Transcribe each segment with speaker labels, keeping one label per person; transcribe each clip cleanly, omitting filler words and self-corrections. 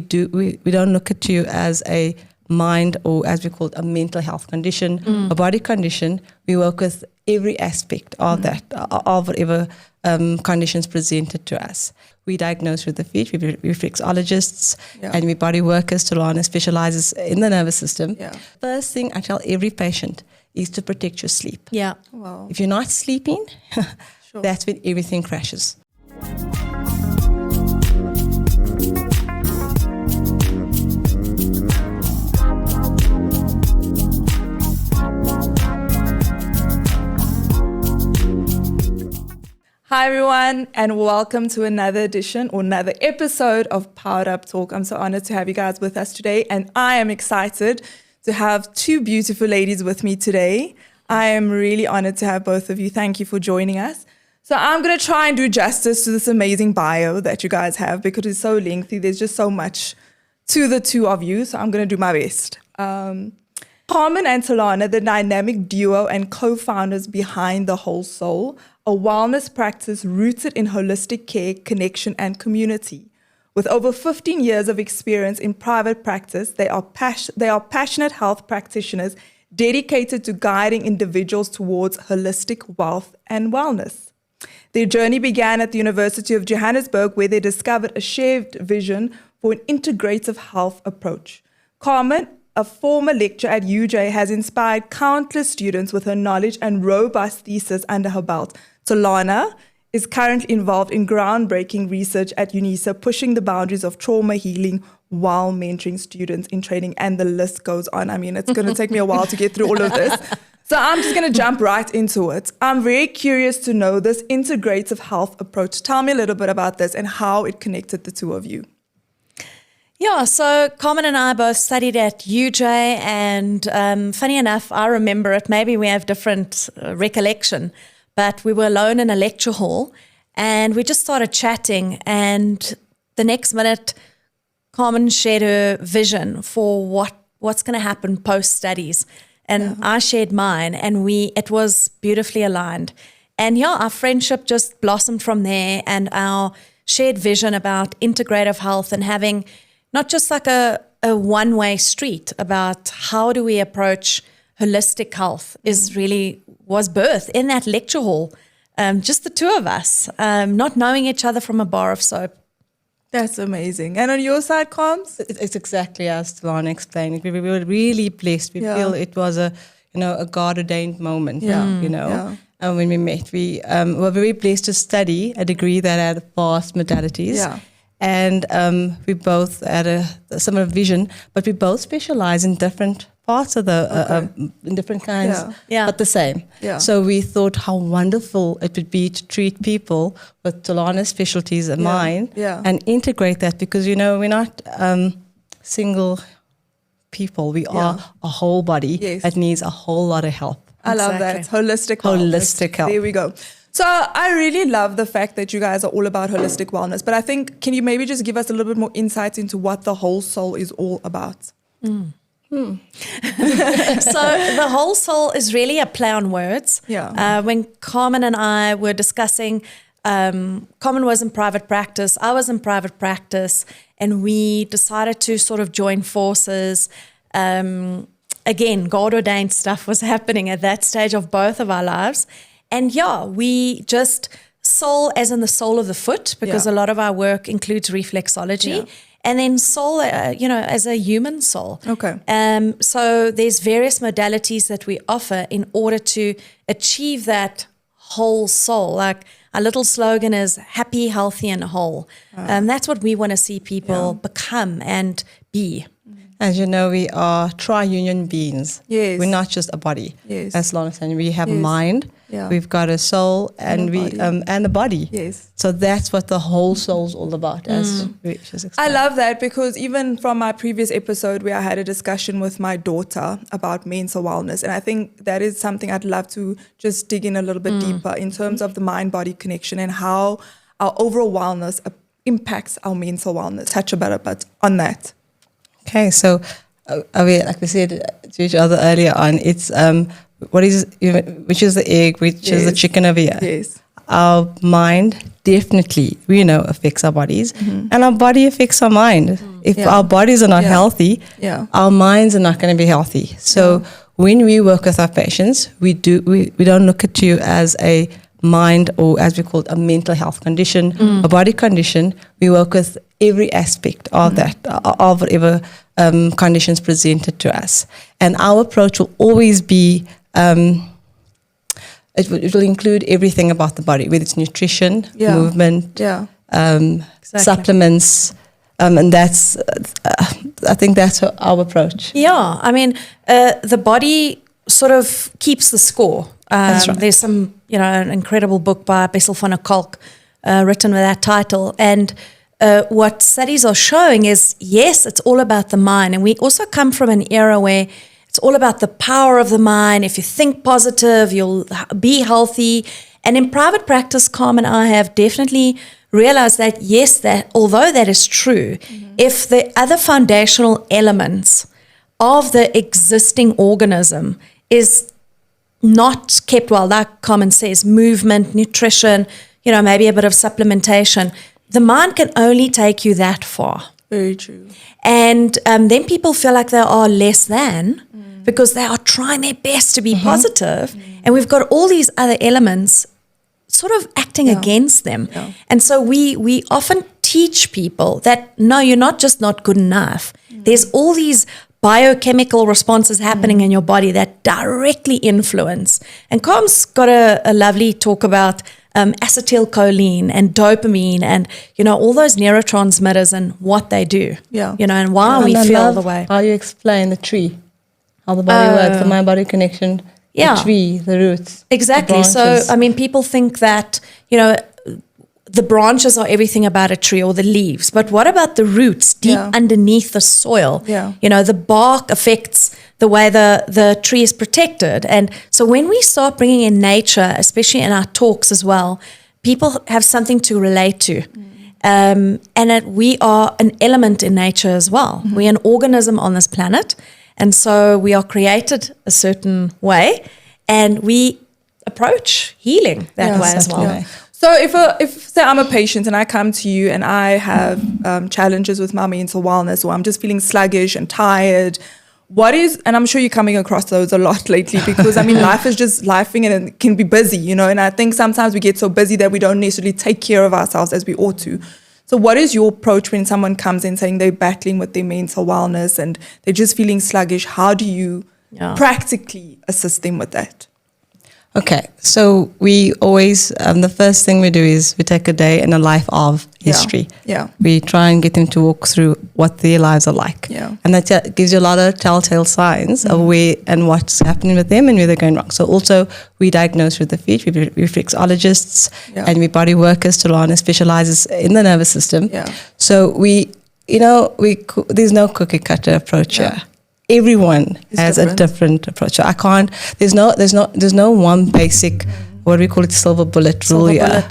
Speaker 1: We don't look at you as a mind, or as we call it, a mental health condition, a body condition. We work with every aspect of that, of whatever conditions presented to us. We diagnose with the feet. We're reflexologists and we're body workers. Tilana specializes in the nervous system. First thing I tell every patient is to protect your sleep.
Speaker 2: Yeah.
Speaker 3: Wow.
Speaker 1: If you're not sleeping, that's when everything crashes.
Speaker 3: Hi everyone, and welcome to another edition or another episode of Poweredup Talk. I'm so honored to have you guys with us today, and I am excited to have two beautiful ladies with me today. I am really honored to have both of you. Thank you for joining us. So I'm going to try and do justice to this amazing bio that you guys have because it's so lengthy. There's just so much to the two of you, so I'm going to do my best. Carmen and Tilana, the dynamic duo and co-founders behind The Whole Soul, a wellness practice rooted in holistic care, connection, and community. With over 15 years of experience in private practice, they are passionate health practitioners dedicated to guiding individuals towards holistic wealth and wellness. Their journey began at the University of Johannesburg, where they discovered a shared vision for an integrative health approach. Carmen, a former lecturer at UJ, has inspired countless students with her knowledge and robust thesis under her belt. Tilana is currently involved in groundbreaking research at UNISA, pushing the boundaries of trauma healing while mentoring students in training, and the list goes on. I mean, it's going to take me a while to get through all of this. So I'm just going to jump right into it. I'm very curious to know this integrative health approach. Tell me a little bit about this and how it connected the two of you.
Speaker 2: Yeah, so Carmen and I both studied at UJ, and funny enough, I remember it. Maybe we have different recollection, but we were alone in a lecture hall and we just started chatting, and the next minute Carmen shared her vision for what's going to happen post-studies, and I shared mine, and it was beautifully aligned. And our friendship just blossomed from there, and our shared vision about integrative health and having not just like a one-way street about how do we approach holistic health was birthed in that lecture hall, just the two of us, not knowing each other from a bar of soap.
Speaker 3: That's amazing. And on your side, Carms?
Speaker 1: It's exactly as Tilana explained it. We were really blessed. We feel it was a God-ordained moment. And when we met, we were very blessed to study a degree that had vast modalities.
Speaker 3: Yeah.
Speaker 1: And we both had a similar vision, but we both specialize in different parts of in different kinds, but the same.
Speaker 3: Yeah.
Speaker 1: So we thought how wonderful it would be to treat people with Tilana's specialties and mine, and integrate that, because we're not single people. We are a whole body that needs a whole lot of help.
Speaker 3: I love that. Holistic health.
Speaker 1: Holistic health.
Speaker 3: There we go. So I really love the fact that you guys are all about holistic wellness, but I think, can you maybe just give us a little bit more insight into what The Whole Soul is all about?
Speaker 2: So The Whole Soul is really a play on words. When Carmen and I were discussing, Carmen was in private practice, I was in private practice, and we decided to sort of join forces. Again, God-ordained stuff was happening at that stage of both of our lives. And we just soul as in the sole of the foot, because a lot of our work includes reflexology, and then soul, as a human soul.
Speaker 3: Okay.
Speaker 2: So there's various modalities that we offer in order to achieve that whole soul. Like our little slogan is happy, healthy, and whole. That's what we want to see people become and be.
Speaker 1: As you know, we are tri-union beings.
Speaker 3: Yes.
Speaker 1: We're not just a body.
Speaker 3: Yes.
Speaker 1: As Lana said, we have a mind, we've got a soul, and a body.
Speaker 3: Yes.
Speaker 1: So that's what The Whole Soul's all about, as
Speaker 3: I love that, because even from my previous episode where I had a discussion with my daughter about mental wellness, and I think that is something I'd love to just dig in a little bit deeper in terms of the mind-body connection and how our overall wellness impacts our mental wellness. Touch a bit on that.
Speaker 1: Okay, so like we said to each other earlier on, it's which is the egg, which is the chicken over here.
Speaker 3: Yes.
Speaker 1: our mind definitely, we know, affects our bodies, and our body affects our mind. If our bodies are not healthy, our minds are not going to be healthy. So when we work with our patients, we don't look at you as a mind, or as we call it, a mental health condition, a body condition. We work with every aspect of that, of whatever conditions presented to us. And our approach will always be, it will include everything about the body, whether it's nutrition, movement, supplements, and that's, I think that's our approach.
Speaker 2: Yeah, I mean, the body sort of keeps the score.
Speaker 1: That's right.
Speaker 2: There's some, an incredible book by Bessel van der Kolk written with that title. And what studies are showing is, yes, it's all about the mind. And we also come from an era where it's all about the power of the mind. If you think positive, you'll be healthy. And in private practice, Carmen and I have definitely realized that, yes, that although that is true, if the other foundational elements of the existing organism is not kept well, like Carmen says, movement, nutrition, maybe a bit of supplementation, the mind can only take you that far.
Speaker 3: Very true.
Speaker 2: And then people feel like they are less than because they are trying their best to be positive, and we've got all these other elements sort of acting against them. Yeah. And so we often teach people that, no, you're not just not good enough. There's all these biochemical responses happening in your body that directly influence. And Carm's got a lovely talk about acetylcholine and dopamine and, all those neurotransmitters and what they do, and why we feel the way.
Speaker 1: How you explain the tree, how the body works, the mind-body connection, the tree, the roots.
Speaker 2: Exactly.
Speaker 1: The
Speaker 2: so, people think that, the branches are everything about a tree, or the leaves. But what about the roots deep underneath the soil?
Speaker 3: Yeah.
Speaker 2: The bark affects the way the tree is protected. And so when we start bringing in nature, especially in our talks as well, people have something to relate to. And that we are an element in nature as well. We're an organism on this planet. And so we are created a certain way, and we approach healing that way as well.
Speaker 3: Yeah. So if say I'm a patient and I come to you and I have challenges with my mental wellness, or I'm just feeling sluggish and tired, and I'm sure you're coming across those a lot lately, because life is just lifing and it can be busy, and I think sometimes we get so busy that we don't necessarily take care of ourselves as we ought to. So what is your approach when someone comes in saying they're battling with their mental wellness and they're just feeling sluggish? How do you practically assist them with that?
Speaker 1: Okay, so we always, the first thing we do is we take a day in a life of history.
Speaker 3: Yeah.
Speaker 1: We try and get them to walk through what their lives are like.
Speaker 3: Yeah.
Speaker 1: And that gives you a lot of telltale signs of where and what's happening with them and where they're going wrong. So also we diagnose with the feet, we're reflexologists and we're body workers. Tilana specializes in the nervous system.
Speaker 3: Yeah.
Speaker 1: So there's no cookie cutter approach here. Everyone has a different approach. So there's no one basic, what we call it, silver bullet rule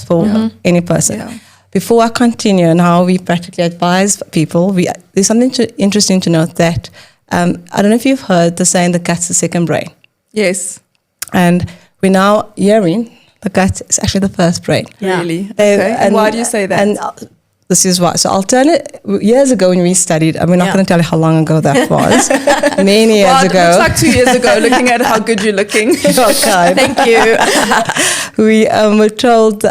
Speaker 1: for any person.
Speaker 3: Yeah.
Speaker 1: Before I continue on how we practically advise people, there's something interesting to note that, I don't know if you've heard the saying, the gut's the second brain.
Speaker 3: Yes.
Speaker 1: And we're now hearing the gut is actually the first brain.
Speaker 3: Yeah. Really? Okay. And why do you say that?
Speaker 1: And this is why. So years ago when we studied, we're not going to tell you how long ago that was. Many years ago.
Speaker 3: It looks like 2 years ago, looking at how good you're looking.
Speaker 1: Okay.
Speaker 2: Thank you.
Speaker 1: We were told,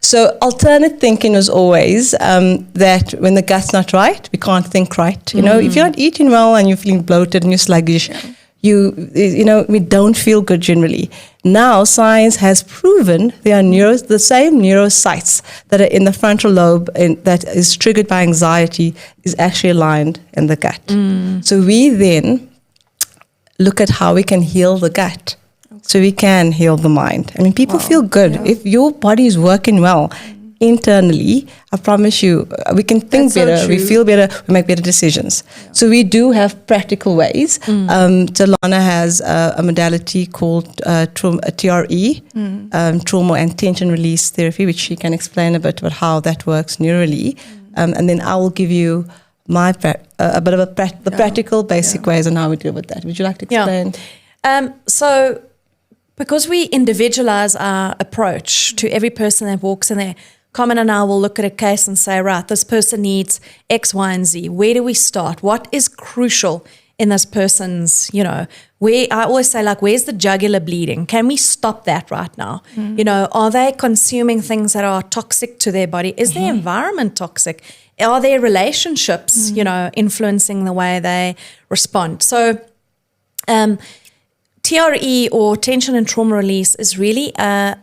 Speaker 1: so alternate thinking was always that when the gut's not right, we can't think right. If you're not eating well and you're feeling bloated and you're sluggish, we don't feel good generally. Now science has proven there are the same neurocytes that are in the frontal lobe that is triggered by anxiety is actually aligned in the gut. So we then look at how we can heal the gut. So we can heal the mind. People feel good. Yeah. If your body is working well internally, I promise you, we can think better, we feel better, we make better decisions. Yeah. So we do have practical ways. Tilana has a modality called TRE, trauma and tension release therapy, which she can explain a bit about how that works neurally. And then I will give you a bit of the practical basic ways on how we deal with that. Would you like to explain?
Speaker 2: So because we individualize our approach to every person that walks in there, Carmen and I will look at a case and say, right, this person needs X, Y, and Z. Where do we start? What is crucial in this person's, where I always say, like, where's the jugular bleeding? Can we stop that right now? Are they consuming things that are toxic to their body? Is their environment toxic? Are their relationships, influencing the way they respond? So TRE, or tension and trauma release, is really a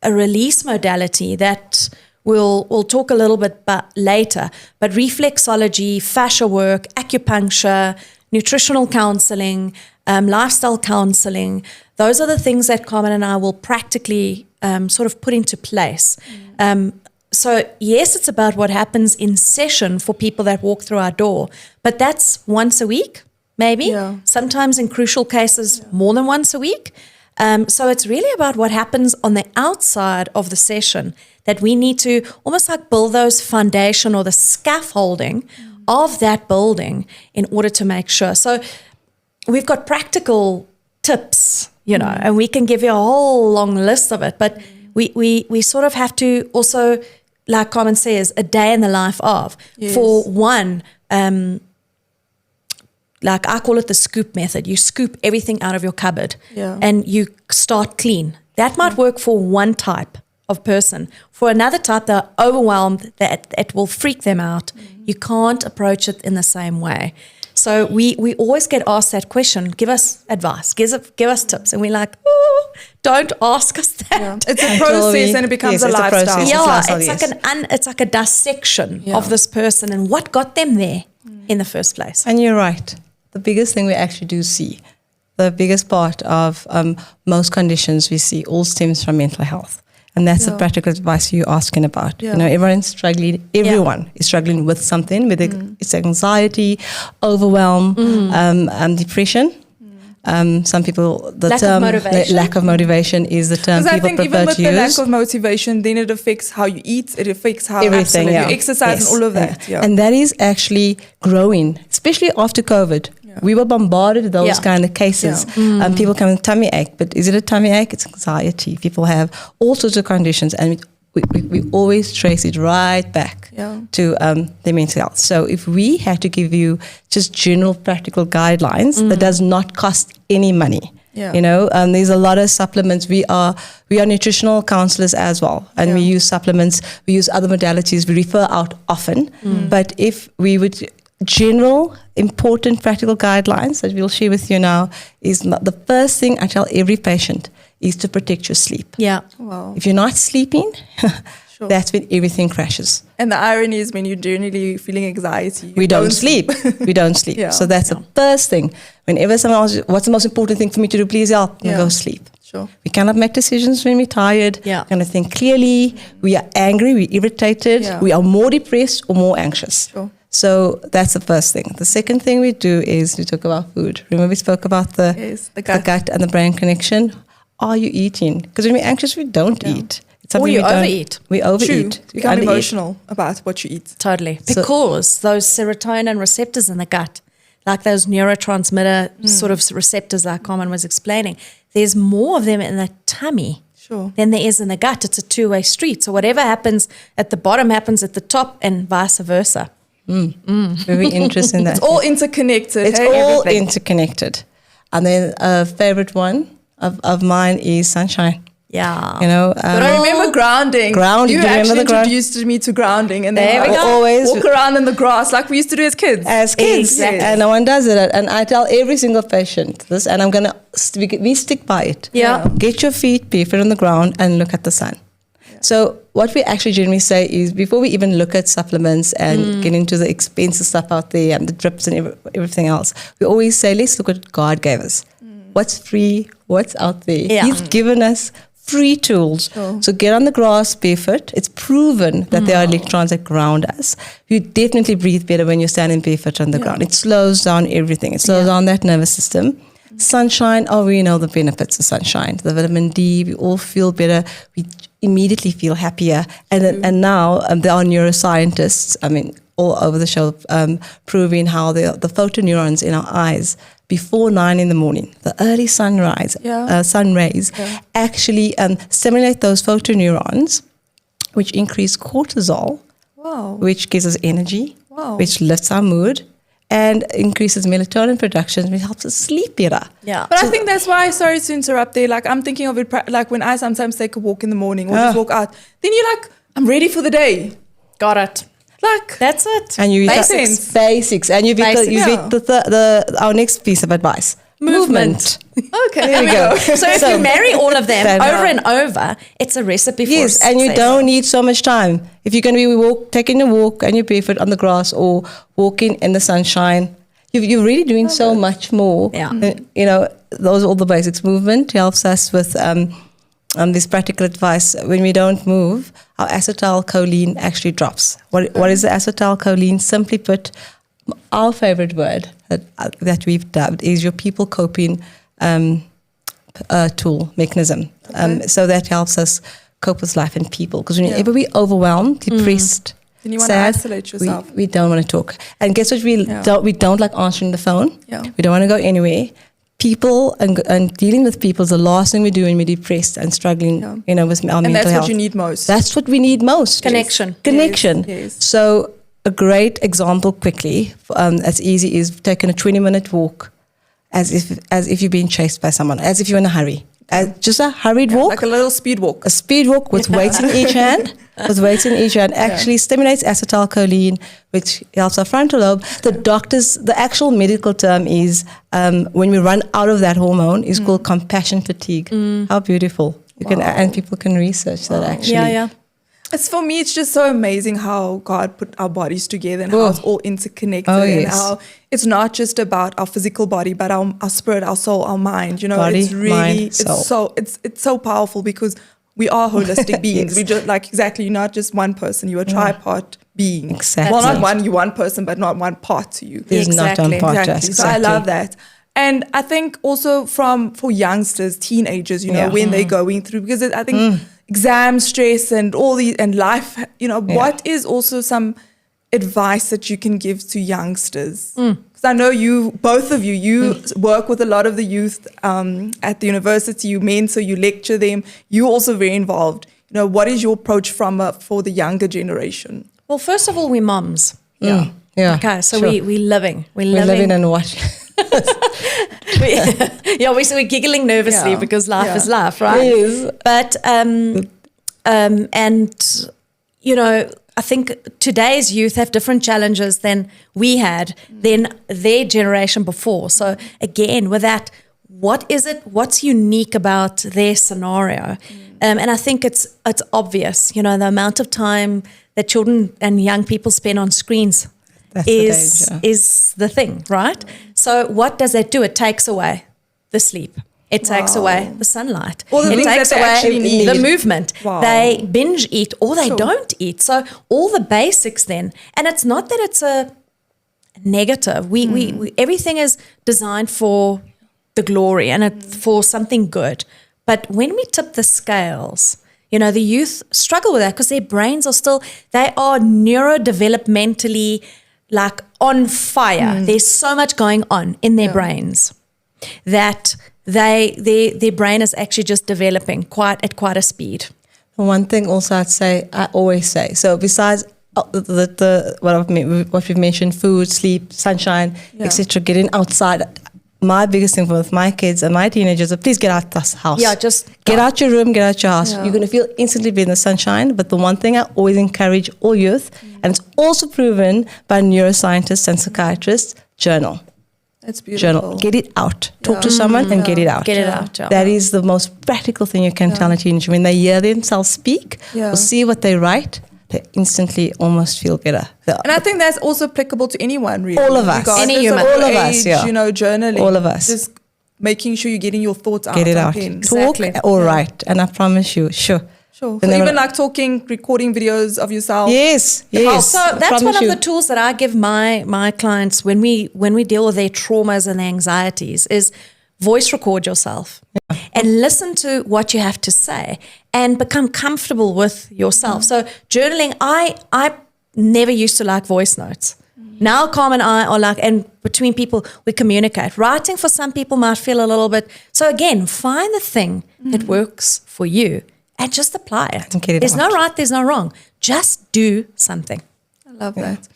Speaker 2: release modality that we'll talk a little bit about later. But reflexology, fascia work, acupuncture, nutritional counseling, lifestyle counseling, those are the things that Carmen and I will practically sort of put into place. So yes, it's about what happens in session for people that walk through our door, but that's once a week, maybe.
Speaker 3: Yeah.
Speaker 2: Sometimes in crucial cases, more than once a week. So it's really about what happens on the outside of the session, that we need to almost like build those foundation or the scaffolding of that building in order to make sure. So we've got practical tips, and we can give you a whole long list of it, but we sort of have to also, like Carmen says, a day in the life of.
Speaker 3: Yes.
Speaker 2: For one, like I call it the scoop method. You scoop everything out of your cupboard and you start clean. That might work for one type of person. For another type, they're overwhelmed, that it will freak them out. You can't approach it in the same way. So we always get asked that question, give us advice, give us tips. And we're like, don't ask us that.
Speaker 3: Yeah. It's a process and it becomes a lifestyle.
Speaker 2: It's like a dissection of this person and what got them there in the first place.
Speaker 1: And you're right. The biggest thing we actually do see, the biggest part of most conditions we see all stems from mental health. And that's the practical advice you're asking about.
Speaker 3: Yeah.
Speaker 1: Everyone is struggling with something, whether it's anxiety, overwhelm, depression. Some people, lack of motivation is the term people prefer to use. Because I think even with the lack
Speaker 3: of motivation, then it affects how you eat, it affects how
Speaker 1: everything,
Speaker 3: you exercise and all of that. Yeah.
Speaker 1: And that is actually growing, especially after COVID. We were bombarded with those kind of cases. People come with tummy ache, but is it a tummy ache? It's anxiety. People have all sorts of conditions, and we always trace it right back to their mental health. So if we had to give you just general practical guidelines, that does not cost any money. There's a lot of supplements. We are nutritional counselors as well, and we use supplements. We use other modalities. We refer out often. But if we would general important practical guidelines that we'll share with you now is not the first thing I tell every patient is to protect your sleep.
Speaker 2: Yeah.
Speaker 3: Wow.
Speaker 1: If you're not sleeping, that's when everything crashes.
Speaker 3: And the irony is when you're generally feeling anxiety,
Speaker 1: we don't sleep. We don't sleep. So that's the first thing. Whenever someone asks, what's the most important thing for me to do? Please help. We go sleep.
Speaker 3: Sure.
Speaker 1: We cannot make decisions when we're tired. We're going to think clearly. We are angry. We're irritated. We are more depressed or more anxious.
Speaker 3: Sure.
Speaker 1: So that's the first thing. The second thing we do is we talk about food. Remember we spoke about the gut and the brain connection. Are you eating? Because when we're anxious, we don't eat. It's
Speaker 2: or you overeat.
Speaker 1: We overeat.
Speaker 3: You become emotional about what you eat.
Speaker 2: Totally. Because those serotonin receptors in the gut, like those neurotransmitter sort of receptors like Carmen was explaining, there's more of them in the tummy than there is in the gut. It's a two-way street. So whatever happens at the bottom happens at the top and vice versa.
Speaker 1: Very interesting. That
Speaker 3: it's all interconnected.
Speaker 1: It's all interconnected. And then a favorite one of mine is sunshine.
Speaker 2: Yeah.
Speaker 3: But I remember grounding.
Speaker 1: You
Speaker 3: actually introduced me to grounding, and then I always walk around in the grass like we used to do as kids.
Speaker 1: Exactly. And no one does it. And I tell every single patient this, and we stick by it.
Speaker 2: Yeah.
Speaker 1: Get your feet barefoot on the ground and look at the sun. So what we actually generally say is before we even look at supplements and get into the expensive stuff out there and the drips and everything else, we always say, let's look at what God gave us. What's free? What's out there?
Speaker 2: Yeah.
Speaker 1: He's given us free tools. So get on the grass barefoot. It's proven that there are electrons that ground us. You definitely breathe better when you're standing barefoot on the ground. It slows down everything. It slows down that nervous system. Sunshine, we know the benefits of sunshine. The vitamin D, we all feel better. We immediately feel happier. And now there are neuroscientists, all over the show, proving how the photoneurons in our eyes before 9 in the morning, the early sun rays, actually stimulate those photoneurons, which increase cortisol, which gives us energy, which lifts our mood, and increases melatonin production, which helps us sleep better.
Speaker 2: Yeah.
Speaker 3: But I think that's why, sorry to interrupt there, like I'm thinking of it like when I sometimes take a walk in the morning or just walk out, then you're like, I'm ready for the day.
Speaker 2: Got it.
Speaker 3: Like,
Speaker 2: that's it.
Speaker 1: And you basics. And you've hit our next piece of advice. Movement.
Speaker 3: Okay,
Speaker 2: there we go. So if you marry all of them over and over, it's a recipe for success.
Speaker 1: And you don't need so much time. If you're going to be taking a walk and you're barefoot on the grass or walking in the sunshine, you're really doing so much more.
Speaker 2: Yeah.
Speaker 1: Those are all the basics. Movement helps us with this practical advice. When we don't move, our acetylcholine actually drops. What is the acetylcholine? Simply put, our favorite word that we've dubbed is your people coping tool, mechanism. So that helps us cope with life and people. Because whenever we're overwhelmed, depressed,
Speaker 3: then you want to isolate yourself.
Speaker 1: We don't want to talk. And guess what? We don't like answering the phone.
Speaker 3: Yeah.
Speaker 1: We don't want to go anywhere. People and dealing with people is the last thing we do when we're depressed and struggling, with our mental health.
Speaker 3: And that's what you need most.
Speaker 1: That's what we need most.
Speaker 2: Connection.
Speaker 3: Yes.
Speaker 1: So a great example quickly, as easy is taking a 20-minute walk as if you're being chased by someone, as if you're in a hurry. Just a hurried walk.
Speaker 3: Like a little speed walk.
Speaker 1: A speed walk with weights in each hand. With weights in each hand actually stimulates acetylcholine, which helps our frontal lobe. The actual medical term is when we run out of that hormone is called compassion fatigue. How beautiful. And people can research that actually.
Speaker 2: Yeah.
Speaker 3: For me, it's just so amazing how God put our bodies together and how it's all interconnected and how it's not just about our physical body, but our spirit, our soul, our mind.
Speaker 1: Body,
Speaker 3: it's really
Speaker 1: mind, soul.
Speaker 3: It's so powerful because we are holistic beings. We just you're not just one person. You're a tripart being.
Speaker 1: Exactly.
Speaker 3: Well, not one. You're one person, but not one part to you.
Speaker 1: There's not one part.
Speaker 3: Exactly. So I love that. And I think also for youngsters, teenagers, when they're going through, because I think exam stress and all these and life, what is also some advice that you can give to youngsters? Because I know both of you work with a lot of the youth at the university, you mentor, you lecture them, you're also very involved. What is your approach for the younger generation?
Speaker 2: Well, first of all, we're moms.
Speaker 1: Yeah.
Speaker 2: Okay, so we're living. We're living
Speaker 1: and watching.
Speaker 2: We're giggling nervously because life is life, right?
Speaker 1: Yes.
Speaker 2: But I think today's youth have different challenges than we had, than their generation before. So again, with that, what's unique about their scenario? And I think it's obvious, the amount of time that children and young people spend on screens is the thing, right? So what does that do? It takes away the sleep. It takes away the sunlight. It takes away the movement.
Speaker 3: Wow.
Speaker 2: They binge eat or they don't eat. So all the basics then. And it's not that it's a negative. We everything is designed for the glory and for something good. But when we tip the scales, the youth struggle with that because their brains they are neurodevelopmentally on fire. There's so much going on in their brains that their brain is actually just developing at quite a speed.
Speaker 1: One thing also I always say, so besides what we've mentioned, food, sleep, sunshine, etc., getting outside. My biggest thing with my kids and my teenagers is please get out this house.
Speaker 2: Yeah, just
Speaker 1: get out your room, get out your house. You're going to feel instantly be in the sunshine. But the one thing I always encourage all youth, and it's also proven by neuroscientists and psychiatrists, journal.
Speaker 3: That's beautiful.
Speaker 1: Journal. Get it out. Talk to someone and get it out.
Speaker 2: Get it out. Yeah.
Speaker 1: That is the most practical thing you can tell a teenager. When they hear themselves speak or see what they write, they instantly almost feel better.
Speaker 3: And I think that's also applicable to anyone, really.
Speaker 1: All of us.
Speaker 2: Any human.
Speaker 1: All of us,
Speaker 3: journaling.
Speaker 1: All of us.
Speaker 3: Just making sure you're getting your thoughts out.
Speaker 1: Get it out.
Speaker 2: Exactly.
Speaker 1: Talk or write. And I promise you, sure.
Speaker 3: So even recording videos of yourself.
Speaker 1: Yes.
Speaker 2: So that's one of the tools that I give my clients when we deal with their traumas and their anxieties is voice record yourself. and listen to what you have to say and become comfortable with yourself. So journaling, I never used to like voice notes. Now Carmen and I are like, and between people we communicate. Writing for some people might feel a little bit, so again, find the thing that works for you and just apply it. There's no right, there's no wrong. Just do something.
Speaker 3: I love that.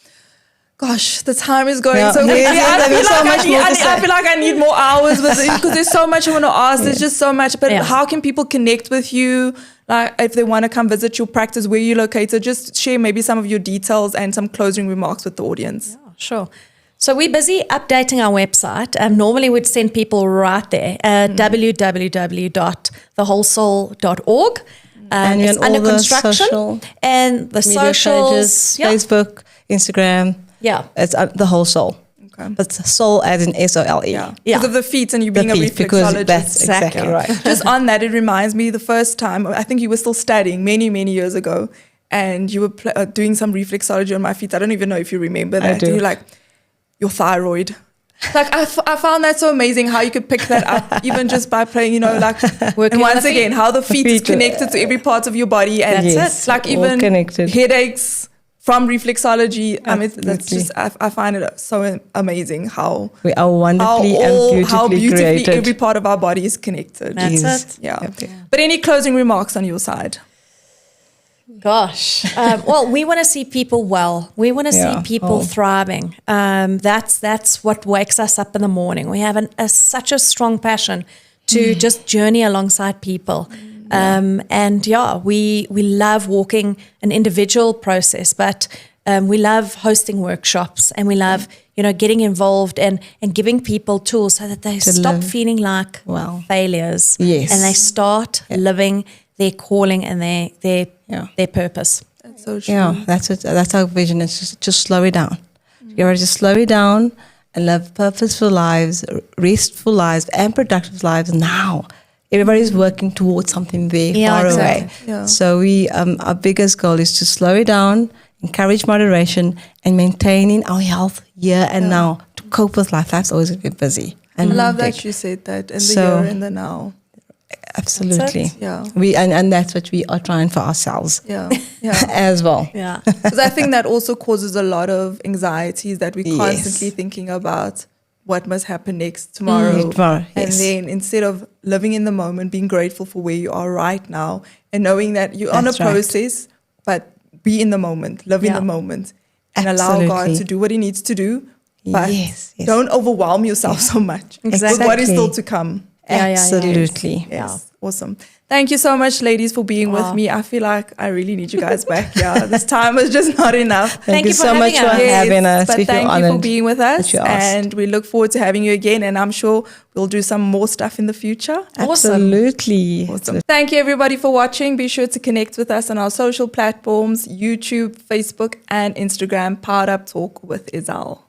Speaker 3: Gosh, the time is going so quickly.
Speaker 1: I
Speaker 3: feel like I need more hours with it because there's so much I want to ask. There's just so much. But how can people connect with you? Like if they want to come visit your practice, where you're located, just share maybe some of your details and some closing remarks with the audience.
Speaker 2: Yeah, sure. So we're busy updating our website. Normally we'd send people right there, www.thewholesoul.org.
Speaker 1: And
Speaker 2: it's under construction. And the socials,
Speaker 1: pages, Facebook, Instagram.
Speaker 2: Yeah.
Speaker 1: It's The Whole Soul. Okay. But soul as in S-O-L-E.
Speaker 3: Yeah. Because of the feet and you being a reflexologist.
Speaker 1: That's exactly right.
Speaker 3: Just on that, it reminds me the first time, I think you were still studying many, many years ago, and you were doing some reflexology on my feet. I don't even know if you remember that.
Speaker 1: I do.
Speaker 3: And you're like, your thyroid. Like I found that so amazing how you could pick that up even just by playing, you know, like, and once again, how the feet is connected to every part of your body. And
Speaker 1: yes,
Speaker 3: like even
Speaker 1: connected.
Speaker 3: Headaches from reflexology. I mean, that's just, I find it so amazing how
Speaker 1: we are wonderfully and beautifully created.
Speaker 3: Every part of our body is connected.
Speaker 2: That's it.
Speaker 3: Yeah. But any closing remarks on your side?
Speaker 2: Gosh. Well, we want to see people well. We want to see people thriving. That's what wakes us up in the morning. We have such a strong passion to just journey alongside people. We love walking an individual process, but we love hosting workshops, and we love, getting involved and giving people tools so that they stop feeling like failures.
Speaker 1: Yes.
Speaker 2: And they start living their calling and their purpose.
Speaker 3: That's so true.
Speaker 1: Yeah, that's our vision. It's just slow it down. You gotta just slow it down and live purposeful lives, restful lives, and productive lives now. Everybody's working towards something very far away.
Speaker 3: Yeah.
Speaker 1: So our biggest goal is to slow it down, encourage moderation, and maintaining our health here and now to cope with life. Life's always going to be busy. And
Speaker 3: I love that you said that, in the here and the now.
Speaker 1: Absolutely.
Speaker 3: Yeah.
Speaker 1: And that's what we are trying for ourselves.
Speaker 3: Yeah.
Speaker 1: As well.
Speaker 2: Yeah.
Speaker 3: Because I think that also causes a lot of anxieties that we're constantly thinking about what must happen next tomorrow. And then instead of living in the moment, being grateful for where you are right now and knowing that you're on a process, but be in the moment, live in the moment, and allow God to do what he needs to do. But don't overwhelm yourself so much with what is still to come.
Speaker 1: Absolutely.
Speaker 3: Yes. Awesome. Thank you so much, ladies, for being with me. I feel like I really need you guys back. This time was just not enough.
Speaker 1: Thank you so much for having us.
Speaker 3: But thank you for being with us. And we look forward to having you again. And I'm sure we'll do some more stuff in the future.
Speaker 1: Absolutely.
Speaker 3: Awesome. Thank you, everybody, for watching. Be sure to connect with us on our social platforms, YouTube, Facebook, and Instagram. Poweredup Talk with Ezelle.